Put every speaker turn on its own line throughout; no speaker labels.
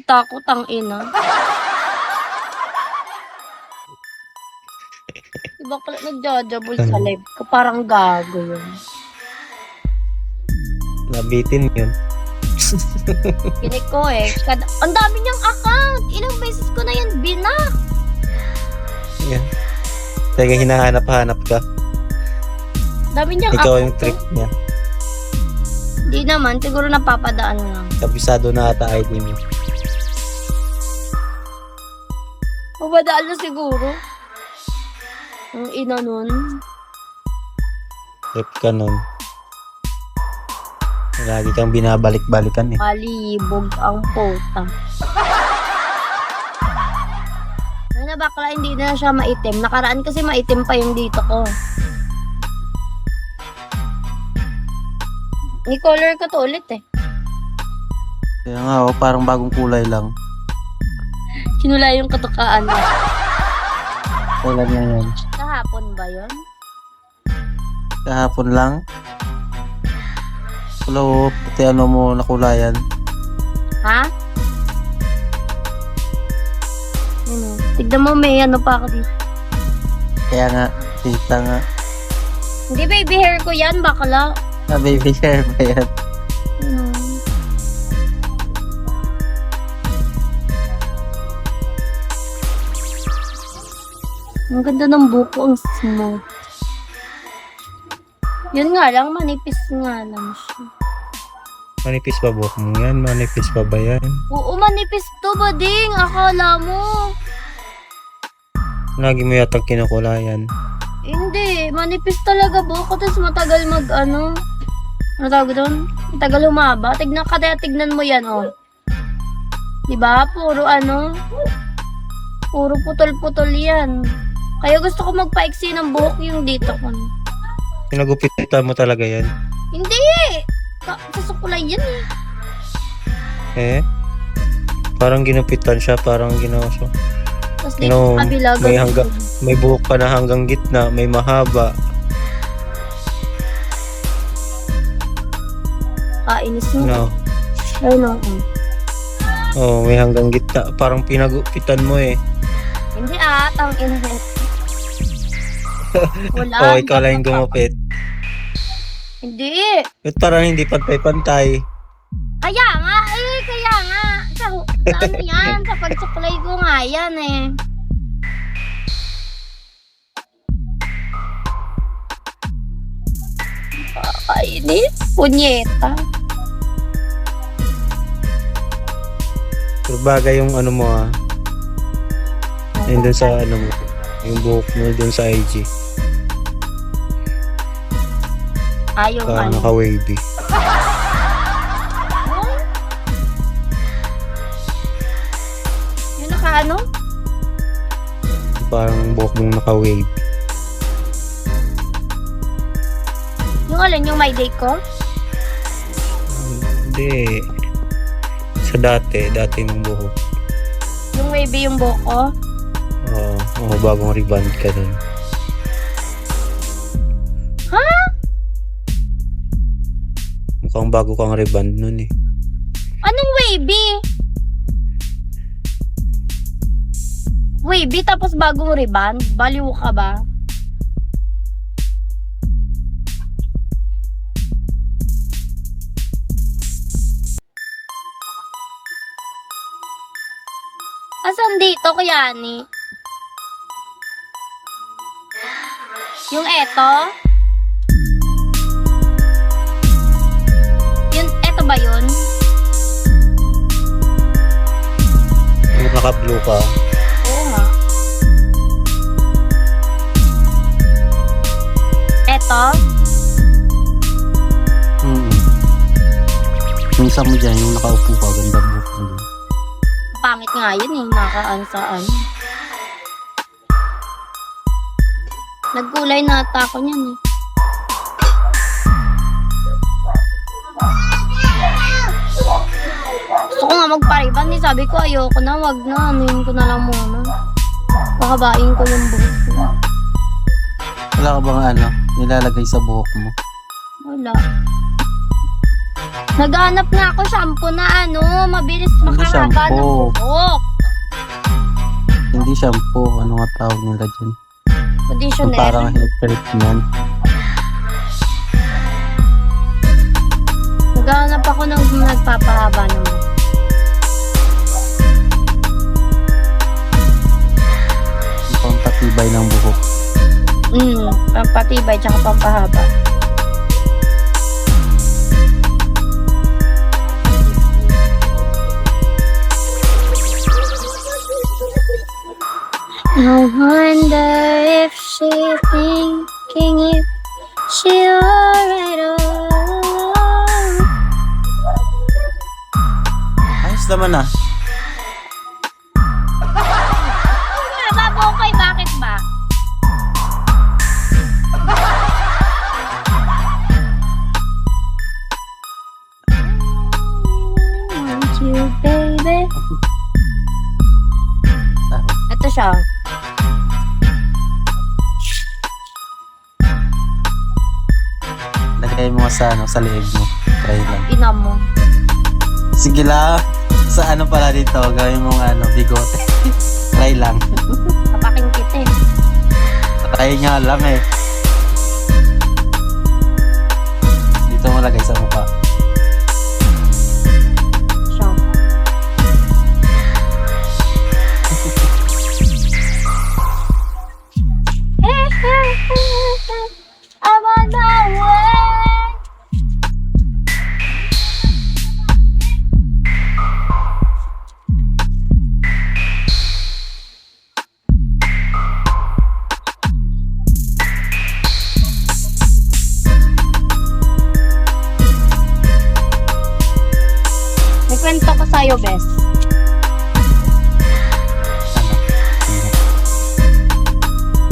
Takot ang ina. Iba pala nagjajabol sa live ko. Parang gago yun.
Nabitin yun.
Kinik ko eh. Ang dami niyang account. Ilang beses ko na yan binak.
Yan. Talaga hinahanap-hanap ka.
Dami niyang
Ikaw
account.
yung trick niya.
Di naman. Siguro napapadaan lang.
Kabisado na ata ID mo.
Papadaan na siguro. Ang ina nun.
Trip ka nun. Lagi kang binabalik-balikan eh.
Malibog ang puta. Ano bakla, hindi na siya maitim. Nakaraan kasi maitim pa yung dito ko. Ni-color ko to ulit eh.
Kaya nga oh, parang bagong kulay lang.
Sinula yung katukaan mo.
Kailan na yan?
Kahapon ba yun?
Kahapon lang? Hello, pati ano mo nakulayan.
Ha? Ano? Tignan mo, may ano pa ako dito.
Kaya nga, tita nga.
Hindi, baby hair ko yan, bakla.
Ah, baby hair ba yan?
Ano? Ang ganda ng buko, ang smooth. Yun nga lang, manipis nga lang siya.
Manipis pa buhok mo yan? Manipis pa ba yan?
Oo, manipis to, bading. Akala mo.
Lagi mo yatang kinukulayan.
Hindi, manipis talaga buko. Tapos matagal ano tawag doon? Matagal humaba. Tignan mo yan, oh. Diba? Puro puro putol-putol yan. Kaya gusto ko magpaiksi ng buhok yung dito ko.
Pinagupitan mo talaga yan?
Hindi! Sa sukulay yan eh.
Eh? Parang ginupitan siya, parang ginawa siya.
Tapos dito sa kabila,
May buhok ka na hanggang gitna, may mahaba.
Kainis mo.
No.
Ay, no.
Oh, may hanggang gitna. Parang pinagupitan mo eh.
Hindi tang inhet. Wala.
Oh, ikaw lang yung gumupit.
Hindi.
At parang hindi pantay-pantay.
Kaya nga. Sa ano yan? Sa pagsuklay ko nga yan eh. Kainis. Punyeta.
Pero bagay yung ano mo ah. Yun dun sa ano mo. Yung buhok mo dun sa IG.
Yung
Parang naka-wavy.
Yung naka
Parang buhok mong naka-wave.
Yung alin, yung my day ko?
Hindi. Sa dati mong buhok.
Yung wavy yung buhok ko?
Oo, bagong reband ka dun.
Ha?
Mukhang bago kang reband nun eh.
Anong wavy? Wavy tapos bagong reband? Baliw ka ba? Asan dito, Kuya Ani? Yung eto? Eto ba yun?
Yung naka-blue ka.
Oo nga. Eto?
Yung isa mo dyan, yung nakaupo ka, ganda buhok mo.
Pangit nga yun eh, nakaan. Nagkulay na ata ako niyan eh. Gusto ko nga magpariban eh, sabi ko ayoko na, wag na, anuhin ko na lang muna. Pahabain ko yung buhok ko.
Wala ka bang nilalagay sa buhok mo?
Wala. Naghanap nga ako shampoo na ano, mabilis
Hindi
makahaba ng
shampoo.
buhok.
Hindi shampoo. Ano nga tawag nila dyan? Yung
Conditioner.
parang hair treatment.
Naghanap ako ng nagpapahaba ng buhok.
Yung pampatibay ng buhok.
Pampatibay tsaka pampahaba. I wonder if she thinking if she alright all alone.
Ayos naman ah.
Babokay, bakit ba? Want you, baby. Ito siya.
Lagay mo nga sa ano, sa leeg mo. Try lang.
Ina mo.
Sige lang. Sa ano pala dito, gawin mong ano, bigote. Try lang.
Kapaking kita eh.
Try nga lang eh. Dito mo lagay sa mukha.
Siya. I'm on my way. May kwento ko sa'yo, Bes.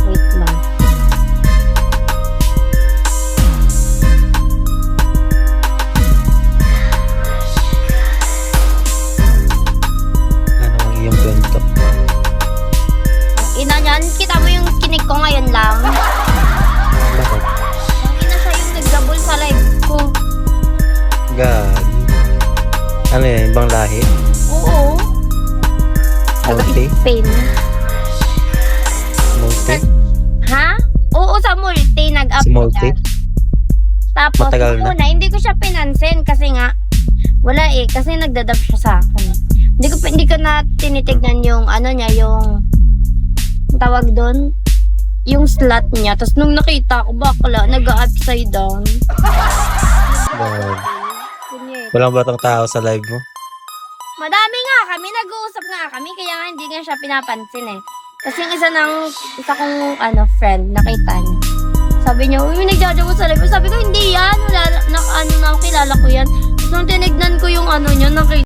Wait lang.
Ano ang iyong kwento?
Ina niyan, kita mo yung kinig ko ngayon lang.
Bakit?
Ang ina siya yung nagdabol sa live ko.
Gagi. Ano yan? Ibang lahi?
Oo.
Multi?
Spain.
Multi?
Ha? Oo, sa multi. Nag-up
Sa multi?
Tapos,
Matagal na?
una, hindi ko siya pinansin kasi nga, wala eh, kasi nagdadab siya sa akin. Hindi ko na tinitignan yung, ano niya, yung, ang tawag doon, yung slot niya. Tapos nung nakita ko, bakla, nag-upside down.
Gagi.
Kunyet.
Walang batang tao sa live mo?
Madami nga kami, nag-uusap nga kami, kaya nga hindi nga siya pinapansin eh. Kasi yung isa kong friend, nakita niya. Sabi niya, uy, nagjajawa sa live. Sabi ko, hindi yan, wala, kilala ko yan. Tapos nung tinignan ko yung niya, nakita